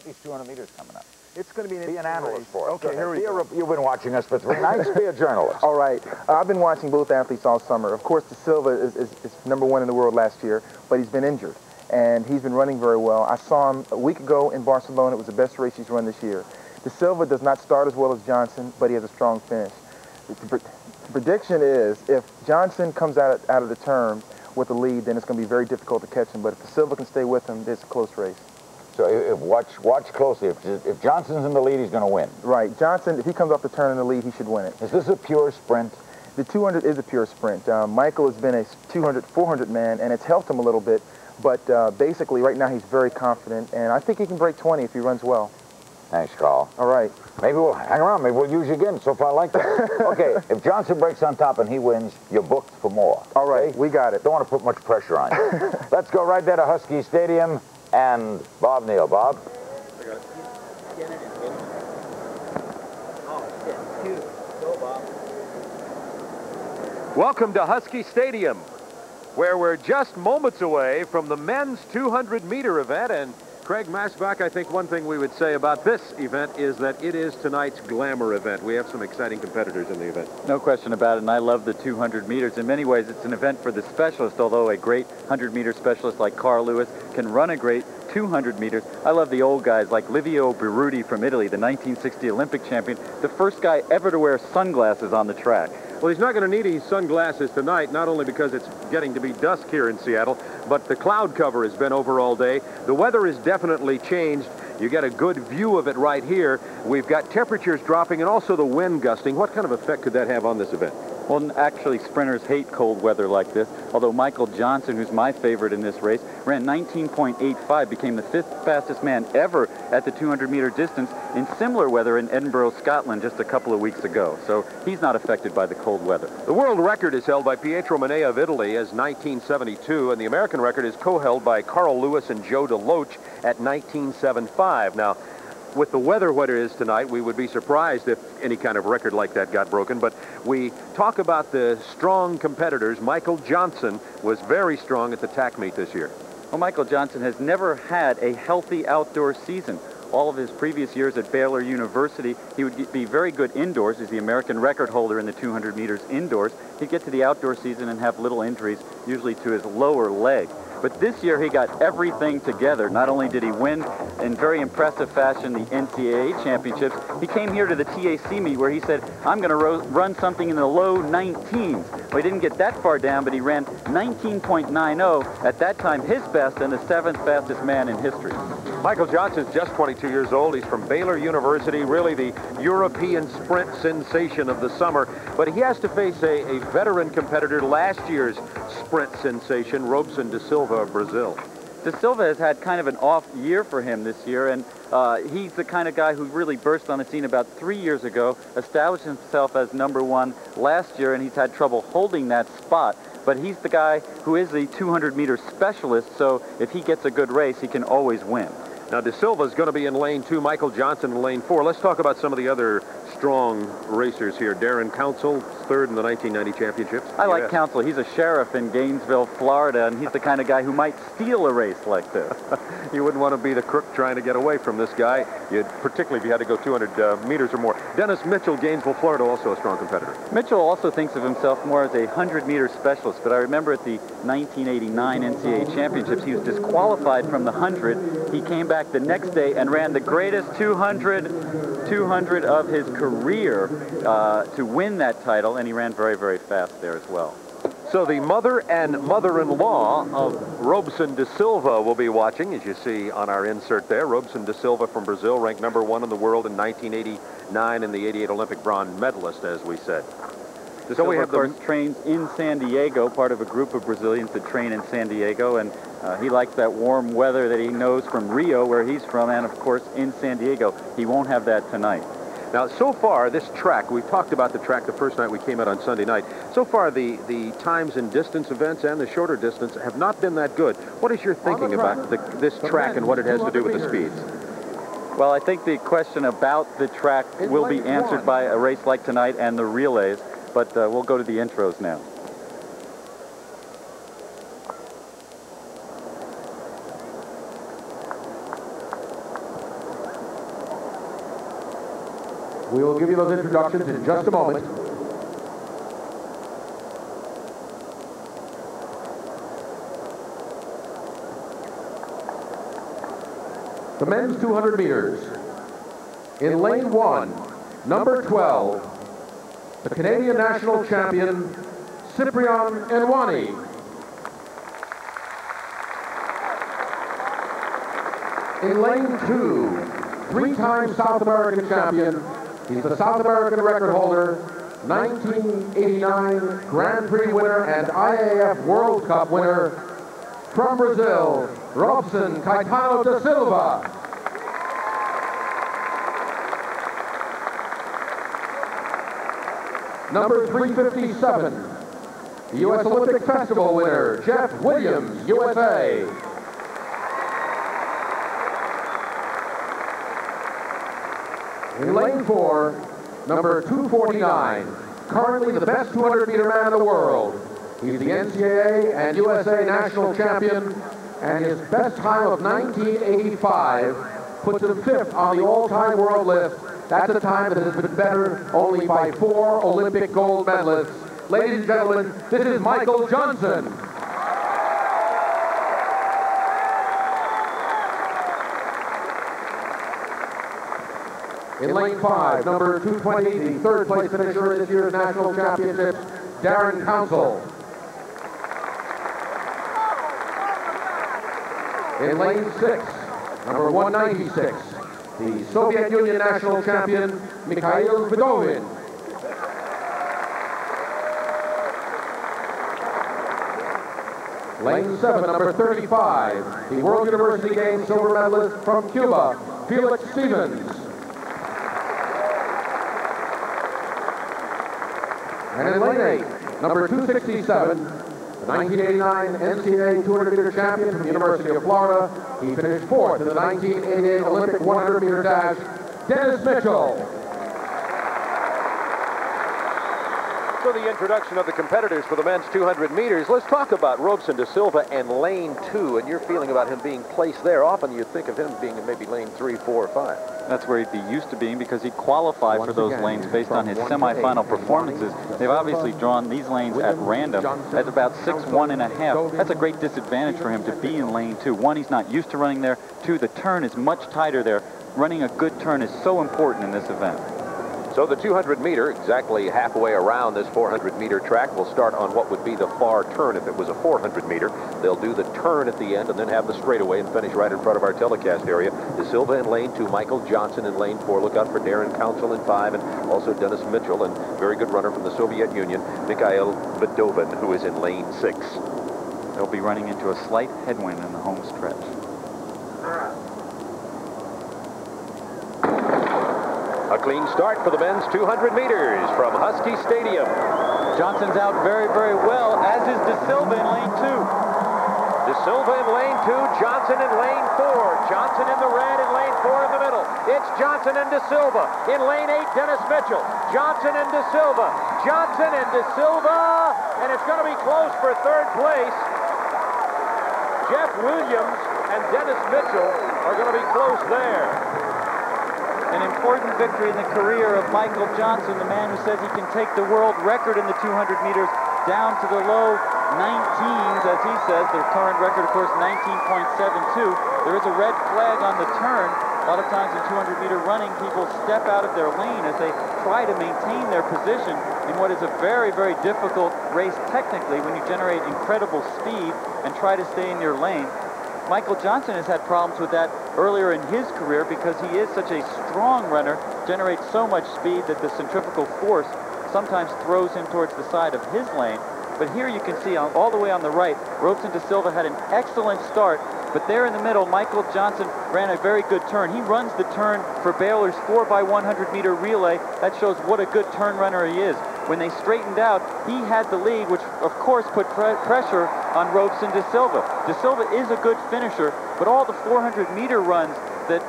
about these 200 meters coming up? It's going to be an analyst for us. Okay, here we go. You've been watching us for 3 nights. Be a journalist. All right. I've been watching both athletes all summer. Of course, Da Silva is #1 in the world last year, but he's been injured, and he's been running very well. I saw him a week ago in Barcelona. It was the best race he's run this year. Da Silva does not start as well as Johnson, but he has a strong finish. The prediction is if Johnson comes out of the turn with the lead, then it's going to be very difficult to catch him. But if Da Silva can stay with him, it's a close race. So watch closely. If Johnson's in the lead, he's going to win. Right. Johnson, if he comes off the turn in the lead, he should win it. Is this a pure sprint? The 200 is a pure sprint. Michael has been a 200, 400 man, and it's helped him a little bit. But basically, right now, he's very confident, and I think he can break 20 if he runs well. Thanks, Carl. All right. Maybe we'll hang around. Maybe we'll use you again. So far, I like that. Okay, if Johnson breaks on top and he wins, you're booked for more. All right, okay? we got it. Don't want to put much pressure on you. Let's go right there to Husky Stadium and Bob Neal. Bob? I got it. Get it in. Oh, shit. Two. Go, Bob. Welcome to Husky Stadium, where we're just moments away from the men's 200-meter event. And Craig Masbach, I think one thing we would say about this event is that it is tonight's glamour event. We have some exciting competitors in the event. No question about it, and I love the 200 meters. In many ways, it's an event for the specialist, although a great 100-meter specialist like Carl Lewis can run a great 200 meters. I love the old guys like Livio Berruti from Italy, the 1960 Olympic champion, the first guy ever to wear sunglasses on the track. Well, he's not going to need his sunglasses tonight, not only because it's getting to be dusk here in Seattle, but the cloud cover has been over all day. The weather has definitely changed. You get a good view of it right here. We've got temperatures dropping and also the wind gusting. What kind of effect could that have on this event? Well, actually, sprinters hate cold weather like this, although Michael Johnson, who's my favorite in this race, ran 19.85, became the 5th fastest man ever at the 200-meter distance in similar weather in Edinburgh, Scotland, just a couple of weeks ago. So he's not affected by the cold weather. The world record is held by Pietro Manea of Italy as 1972, and the American record is co-held by Carl Lewis and Joe DeLoach at 1975. Now, with the weather what it is tonight, we would be surprised if any kind of record like that got broken. But we talk about the strong competitors. Michael Johnson was very strong at the tack meet this year. Well, Michael Johnson has never had a healthy outdoor season. All of his previous years at Baylor University, he would be very good indoors. He's the American record holder in the 200 meters indoors. He'd get to the outdoor season and have little injuries, usually to his lower leg. But this year he got everything together. Not only did he win in very impressive fashion the NCAA championships, he came here to the TAC meet where he said, I'm going to run something in the low 19s. Well, he didn't get that far down, but he ran 19.90, at that time his best and the 7th fastest man in history. Michael Johnson's just 22 years old. He's from Baylor University, really the European sprint sensation of the summer. But he has to face a veteran competitor, last year's sprint sensation, Robson da Silva of Brazil. Da Silva has had kind of an off year for him this year, and he's the kind of guy who really burst on the scene about 3 years ago, established himself as #1 last year, and he's had trouble holding that spot. But he's the guy who is the 200-meter specialist, so if he gets a good race, he can always win. Now, Da Silva's going to be in lane 2, Michael Johnson in lane 4. Let's talk about some of the other strong racers here. Daron Council, 3rd in the 1990 championships. I like Council. He's a sheriff in Gainesville, Florida, and he's the kind of guy who might steal a race like this. You wouldn't want to be the crook trying to get away from this guy, particularly if you had to go 200 meters or more. Dennis Mitchell, Gainesville, Florida, also a strong competitor. Mitchell also thinks of himself more as a 100-meter specialist, but I remember at the 1989 NCAA championships, he was disqualified from the 100. He came back the next day and ran the greatest 200 of his career to win that title, and he ran very, very fast there as well. So the mother and mother-in-law of Robson da Silva will be watching, as you see on our insert there. Robson da Silva from Brazil, ranked #1 in the world in 1989 and the 88 Olympic bronze medalist, as we said. So we have, of course, trains in San Diego, part of a group of Brazilians that train in San Diego, and he likes that warm weather that he knows from Rio, where he's from, and of course in San Diego. He won't have that tonight. Now, so far, this track, we've talked about the track the first night we came out on Sunday night. So far, the times in distance events and the shorter distance have not been that good. What is your thinking about this track and what it has to do with the speeds? Well, I think the question about the track will be answered by a race like tonight and the relays, but we'll go to the intros now. We will give you those introductions in just a moment. The men's 200 meters. In lane 1, number 12, the Canadian national champion, Cyprian Enweani. In lane 2, three-time South American champion, he's the South American record holder, 1989 Grand Prix winner and IAF World Cup winner from Brazil, Robson da Silva. Number 357, the U.S. Olympic Festival winner, Jeff Williams, USA. In lane 4, number 249, currently the best 200-meter man in the world. He's the NCAA and USA national champion, and his best time of 1985 puts him 5th on the all-time world list. That's a time that has been bettered only by 4 Olympic gold medalists. Ladies and gentlemen, this is Mikhail Johnson. In lane 5, number 220, the 3rd place finisher in this year's national championships, Daron Council. In lane 6, number 196, the Soviet Union national champion, Mikhail Vdoviin. Lane 7, number 35, the World University Games silver medalist from Cuba, Félix Stevens. And in lane 8, number 267, the 1989 NCAA 200-meter champion from the University of Florida. He finished 4th in the 1988 Olympic 100-meter dash, Dennis Mitchell. So the introduction of the competitors for the men's 200 meters. Let's talk about Robson da Silva and lane 2 and your feeling about him being placed there. Often you think of him being in maybe lane 3, 4, or 5. That's where he'd be used to being because he qualified for those lanes based on his semifinal performances. They've obviously drawn these lanes at random at about 6'1½". That's a great disadvantage for him to be in lane 2. 1, he's not used to running there. 2, the turn is much tighter there. Running a good turn is so important in this event. So the 200-meter, exactly halfway around this 400-meter track, will start on what would be the far turn if it was a 400-meter. They'll do the turn at the end and then have the straightaway and finish right in front of our telecast area. Da Silva in lane 2, Mikhail Johnson in lane 4. Look out for Daron Council in 5, and also Dennis Mitchell, and very good runner from the Soviet Union, Mikhail Vdoviin, who is in lane 6. They'll be running into a slight headwind in the home stretch. A clean start for the men's 200 meters from Husky Stadium. Johnson's out very, very well, as is Da Silva in lane 2. Da Silva in lane 2, Johnson in lane 4. Johnson in the red in lane 4 in the middle. It's Johnson and Da Silva. In lane 8, Dennis Mitchell. Johnson and Da Silva. Johnson and Da Silva. And it's going to be close for 3rd place. Jeff Williams and Dennis Mitchell are going to be close there. An important victory in the career of Mikhail Johnson, the man who says he can take the world record in the 200 meters down to the low 19s, as he says. The current record, of course, 19.72. There is a red flag on the turn. A lot of times in 200-meter running, people step out of their lane as they try to maintain their position in what is a very, very difficult race technically when you generate incredible speed and try to stay in your lane. Mikhail Johnson has had problems with that earlier in his career because he is such a strong runner, generates so much speed that the centrifugal force sometimes throws him towards the side of his lane. But here you can see all the way on the right, Robson da Silva had an excellent start, but there in the middle, Mikhail Johnson ran a very good turn. He runs the turn for Baylor's 4x100-meter relay. That shows what a good turn runner he is. When they straightened out, he had the lead, which of course put pressure on Robson da Silva. Da Silva is a good finisher, but all the 400-meter runs that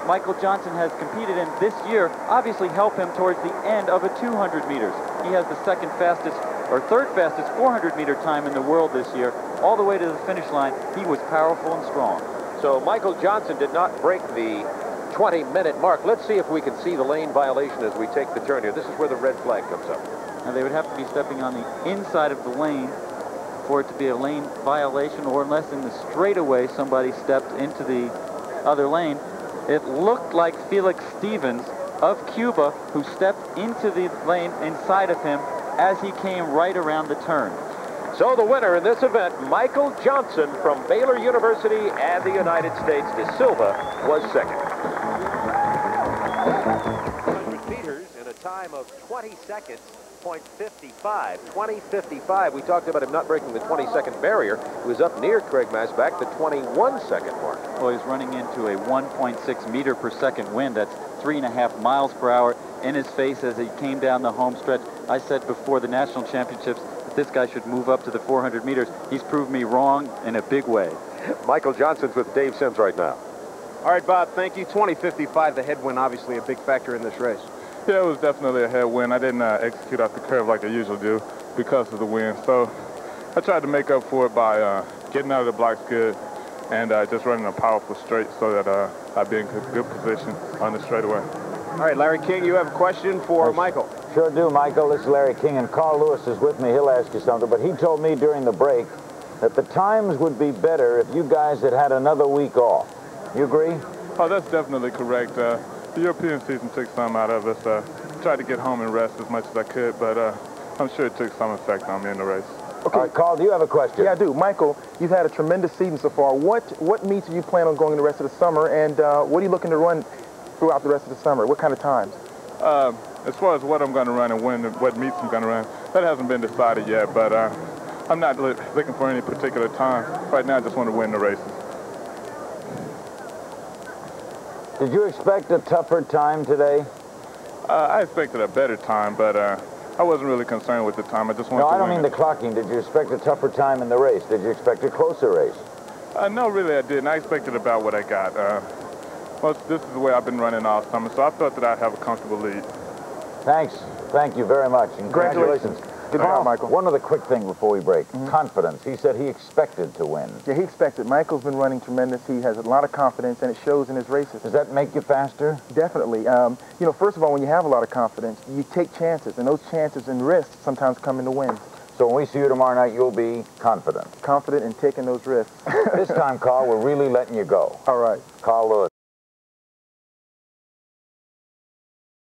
Mikhail Johnson has competed in this year obviously help him towards the end of a 200 meters. He has the 2nd fastest or 3rd fastest 400-meter time in the world this year. All the way to the finish line, he was powerful and strong. So Mikhail Johnson did not break the 20-minute mark. Let's see if we can see the lane violation as we take the turn here. This is where the red flag comes up. Now they would have to be stepping on the inside of the lane for it to be a lane violation, or unless in the straightaway somebody stepped into the other lane. It looked like Félix Stevens of Cuba who stepped into the lane inside of him as he came right around the turn. So the winner in this event, Michael Johnson from Baylor University and the United States, Da Silva, was second. 100 meters in a time of 20 seconds, .55. 20:55. We talked about him not breaking the 20-second barrier. He was up near Craig Masback, the 21-second mark. Well, he's running into a 1.6 meter per second wind. That's 3.5 miles per hour in his face as he came down the home stretch. I said before the national championships that this guy should move up to the 400 meters. He's proved me wrong in a big way. Michael Johnson's with Dave Sims right now. All right, Bob, thank you. 20:55, the headwind, obviously a big factor in this race. Yeah, it was definitely a headwind. I didn't execute off the curve like I usually do because of the wind. So I tried to make up for it by getting out of the blocks good and just running a powerful straight so that I'd be in good position on the straightaway. All right, Larry King, you have a question for Michael. Sure do, Michael. This is Larry King, and Carl Lewis is with me. He'll ask you something, but he told me during the break that the times would be better if you guys had had another week off. You agree? Oh, that's definitely correct. The European season took some out of us. Tried to get home and rest as much as I could, but I'm sure it took some effect on me in the race. Okay. All right, Carl, do you have a question? Yeah, I do. Michael, you've had a tremendous season so far. What meets do you plan on going the rest of the summer, and what are you looking to run throughout the rest of the summer? What kind of times? As far as what I'm going to run and what meets I'm going to run, that hasn't been decided yet, but I'm not looking for any particular time. Right now, I just want to win the races. Did you expect a tougher time today? I expected a better time, but I wasn't really concerned with the time. I just wanted to No, I don't win mean the clocking. Did you expect a tougher time in the race? Did you expect a closer race? No, really, I didn't. I expected about what I got. Well, this is the way I've been running all summer, so I thought that I'd have a comfortable lead. Thanks. Thank you very much. And congratulations. Good job, Michael. One other quick thing before we break. Confidence. He said he expected to win. Yeah, he expected. Michael's been running tremendous. He has a lot of confidence, and it shows in his races. Does that make you faster? Definitely. You know, first of all, when you have a lot of confidence, you take chances, and those chances and risks sometimes come into wins. So when we see you tomorrow night, you'll be confident. Confident in taking those risks. This time, Carl, we're really letting you go. All right. Carl Lewis.